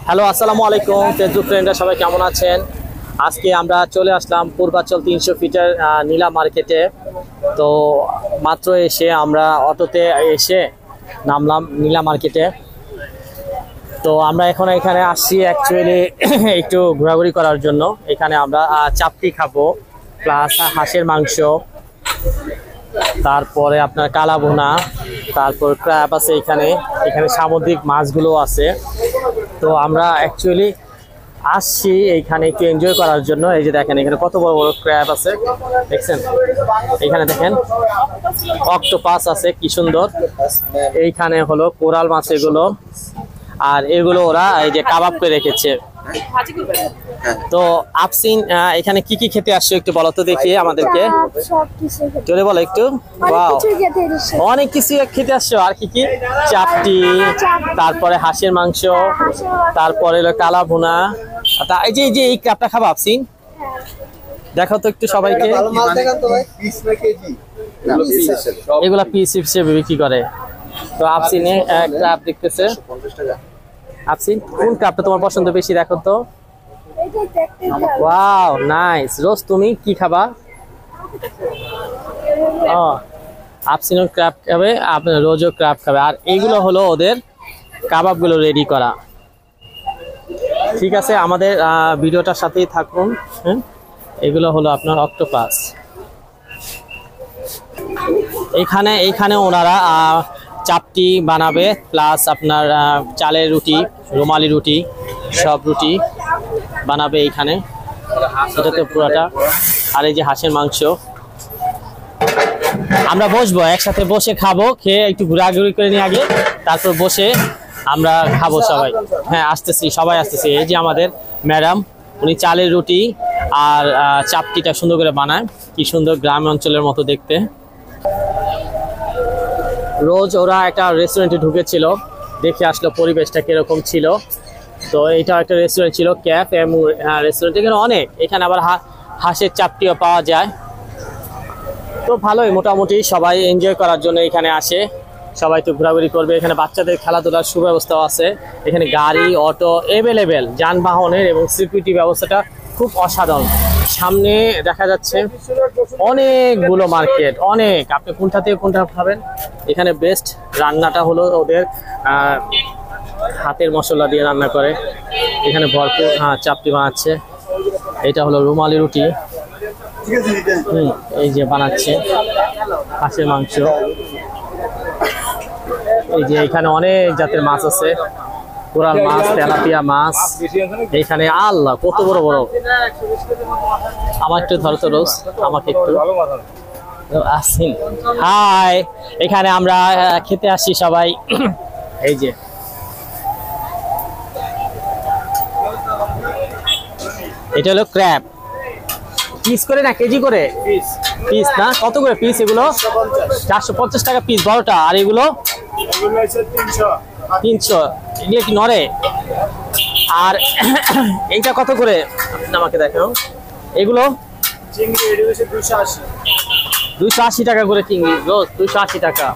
Hello, আসসালামু আলাইকুম Facebook ফ্রেন্ডরা, সবাই কেমন আছেন? আজকে আমরা চলে আসলাম পূর্বাচল 300 ফিটের নীলা মার্কেটে। তো মাত্র এসে আমরা অটোতে এসে নামলাম নীলা মার্কেটে। তো আমরা এখন এখানে আসছি অ্যাকচুয়ালি একটু ঘোরাঘুরি করার জন্য। এখানে আমরা চাপটি খাবো, প্লাস হাঁসের মাংস, তারপরে আপনার কালা ভুনা, তারপর ক্র্যাব আছে এখানে সামুদ্রিক মাছগুলো আছে। তো আমরা অ্যাকচুয়ালি আসছি এইখানে একটু এনজয় করার জন্য। এই যে দেখেন এখানে কত বড় বড় ক্র্যাব আছে, দেখছেন? এখানে দেখেন অক্টোপাস আছে, কি সুন্দর। এইখানে হলো কোরাল মাছ এগুলো, আর এগুলো ওরা এই যে কাবাব করে রেখেছে। তো আফসিন, এখানে কি কি খেতে আসছো একটু বলো তো দেখি আমাদেরকে, চলে বলো একটু। ওয়াও, অনেক কিছু খেতে আসছো। আর কি কি? চাপটি, তারপরে হাঁসের মাংস, তারপরে হলো কালা ভুনা। এই যে এই কাপটা খাবো আফসিন, দেখো তো একটু সবাইকে। এগুলা পিস হিসেবে বিক্রি করে। তো আফসিনে কাপ দেখতেছে। আফসিন, কোন কাপটা তোমার পছন্দ বেশি দেখো তো। Wow, nice. রোজ তুমি কি খাবা? আফসিনও ক্র্যাব খাবে, আপনার রোজও ক্র্যাব খাবে। আর এইগুলো হলো ওদের কাবাবগুলো রেডি করা। ঠিক আছে, আমাদের ভিডিওটার সাথেই থাকুন। এগুলো হলো আপনার অক্টোপাস। এইখানে ওনারা চাপটি বানাবে, প্লাস আপনার চালের রুটি, রুমালি রুটি, সব রুটি বানাবে এইখানে। এটা তো পুরাটা। আর এই যে হাঁসের মাংস। আমরা বসবো, একসাথে বসে খাবো, খেয়ে একটু ঘোরাঘুরি করে নিয়ে আগে, তারপর বসে আমরা খাবো সবাই। হ্যাঁ, আসতেছি, সবাই আসতেছি। এই যে আমাদের ম্যাডাম, উনি চালের রুটি আর চাপটিটা সুন্দর করে বানায়, কি সুন্দর, গ্রাম অঞ্চলের মতো দেখতে। রোজ ওরা একটা রেস্টুরেন্টে ঢুকেছিল, দেখে আসলো পরিবেশটা কিরকম ছিল। তো এটা একটা রেস্টুরেন্ট ছিল, ক্যাফ এবং রেস্টুরেন্ট। এখানে অনেক, এখানে আবার হাঁসের চাপটিও পাওয়া যায়। তো ভালোই, মোটামুটি সবাই এনজয় করার জন্য এখানে আসে, সবাই তো ঘোরাঘুরি করবে। এখানে বাচ্চাদের খেলাধুলার সুব্যবস্থাও আছে। এখানে গাড়ি, অটো অ্যাভেলেবেল, যানবাহনের এবং সিকিউরিটি ব্যবস্থাটা খুব অসাধারণ। সামনে দেখা যাচ্ছে অনেকগুলো মার্কেট, অনেক। আপনি কোনটা থেকে কোনটা খাবেন। এখানে বেস্ট রান্নাটা হলো ওদের হাতের মশলা দিয়ে রান্না করে। এখানে ভরপুর চাপটি বানাচ্ছে। এটা হলো রুমালি রুটি, এই যে বানাচ্ছে হাঁসের মাংস। এই যে এখানে অনেক জাতের মাছ আছে, কোরাল মাছ, তেলাপিয়া মাছ। এইখানে আল্লাহ কত বড় বড়। আমার একটু ধরো তো রোজ, আমাকে একটু। আসিন, হাই। এখানে আমরা খেতে আসছি সবাই। এই যে এটা হলো ক্র্যাব। পিস করে না কেজি করে? পিস না, কত করে পিস এগুলো? 450 টাকা পিস বড়টা। আর এগুলো 300। এগুলো কি নড়ে? আর এইটা কত করে আমাকে দেখো। এগুলো 280 টাকা করে চিংড়ি রোজ, 280 টাকা।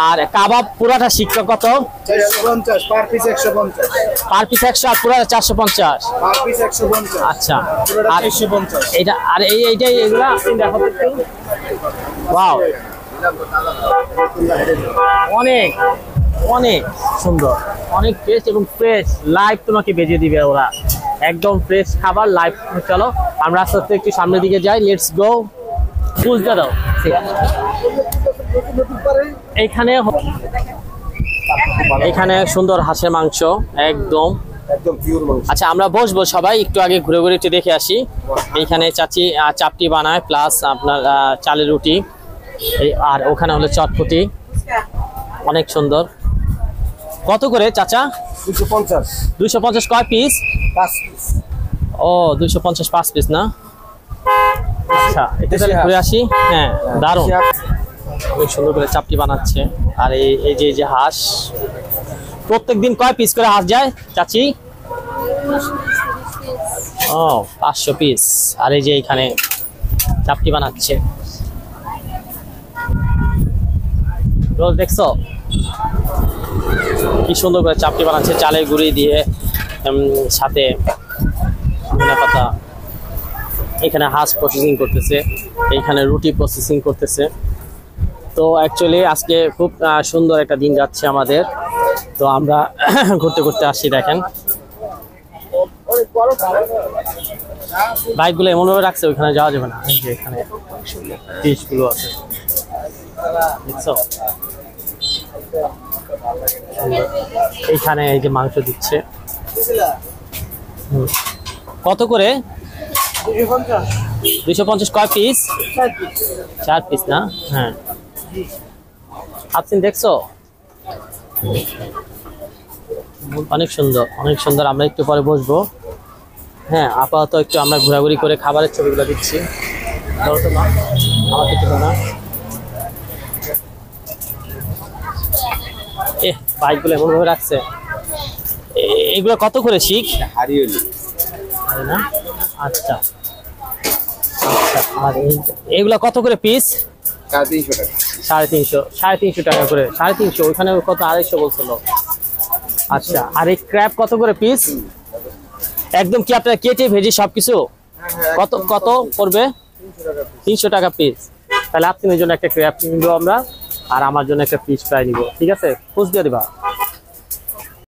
আর কাবাব পুরাটা শিক্ষা কত? 450 পার পিস 150, পার পিস 100, আর পুরাটা 450 পার পিস 150। আচ্ছা, আর 150 এইটা। আর এইটাই এগুলা আপনি দেখো একটু। ওয়াও, অনেক অনেক সুন্দর, অনেক টেস্ট এবং ফ্রেশ। লাইভ তোমাকে বেজে দিবে ওরা, একদম ফ্রেশ খাবার লাইভ। চলো আমরা আস্তে আস্তে একটু সামনের দিকে যাই। Let's go. বুঝতে দাও এখানে সুন্দর হাঁসের মাংস, একদম পিওর মাংস। আচ্ছা, আমরা বসবো সবাই, একটু আগে ঘুরে ঘুরে একটু দেখে আসি। এইখানে চাচি চাপটি বানায়, প্লাস আপনার চালের রুটি, আর ওখানে হলো চটপটি, অনেক সুন্দর। কত করে চাচা? 250। 250 কয় পিস? 5 পিস। ও, 250 5 পিস না? আচ্ছা, এটা তাহলে ঘুরে আসি। হ্যাঁ, দারুণ, অনেক সুন্দর করে চাপটি বানাচ্ছে। আর এই যে হাঁস, প্রত্যেকদিন কয় পিস করে হাঁস যায় চাচি? ও, 500 পিস। আর এই যে এখানে চাপটি বানাচ্ছে রোজ, দেখছো কি সুন্দর করে চাপটি বানাচ্ছে চালের গুঁড়ি দিয়ে। সাথে ধনে পাতা। এখানে হাঁস প্রসেসিং করতেছে, এইখানে রুটি প্রসেসিং করতেছে। তো অ্যাকচুয়ালি আজকে খুব সুন্দর একটা দিন যাচ্ছে আমাদের। তো আমরা ঘুরতে ঘুরতে আসছি। দেখেন বাইকগুলো এমনভাবে রাখছে, ওইখানে যাওয়া যাবে না। এই যে এখানে ডিশগুলো আছে, দেখছো? এইখানে এই যে মাংস দিচ্ছে। কত করে? 250। কয় পিস? 4 পিস না? হ্যাঁ। আপনি দেখছো? অনেক সুন্দর, অনেক সুন্দর। আমরা একটু পরে বসবো। হ্যাঁ, আপাতত একটু আমরা ঘোরাঘুরি করে খাবারের ছবিগুলো দিচ্ছি। বাইকগুলো এমন ভাবে রাখছে। এগুলো কত করে শিখ? না? আচ্ছা আচ্ছা। আর এগুলো কত করে পিস? 350। 350 টাকা করে। 350। ওইখানে কত? 250 বলছিল। আচ্ছা। আর এই ক্র্যাব কত করে পিস? একদম কি আপনারা কেটে ভেজে সবকিছু কত কত পড়বে? 300 টাকা পিস। তাহলে আপনার জন্য একটা ক্র্যাব নিব আমরা, আর আমার জন্য একটা ফিশ ফ্রাই নিব। ঠিক আছে? খুঁজ দিয়ে দিবা।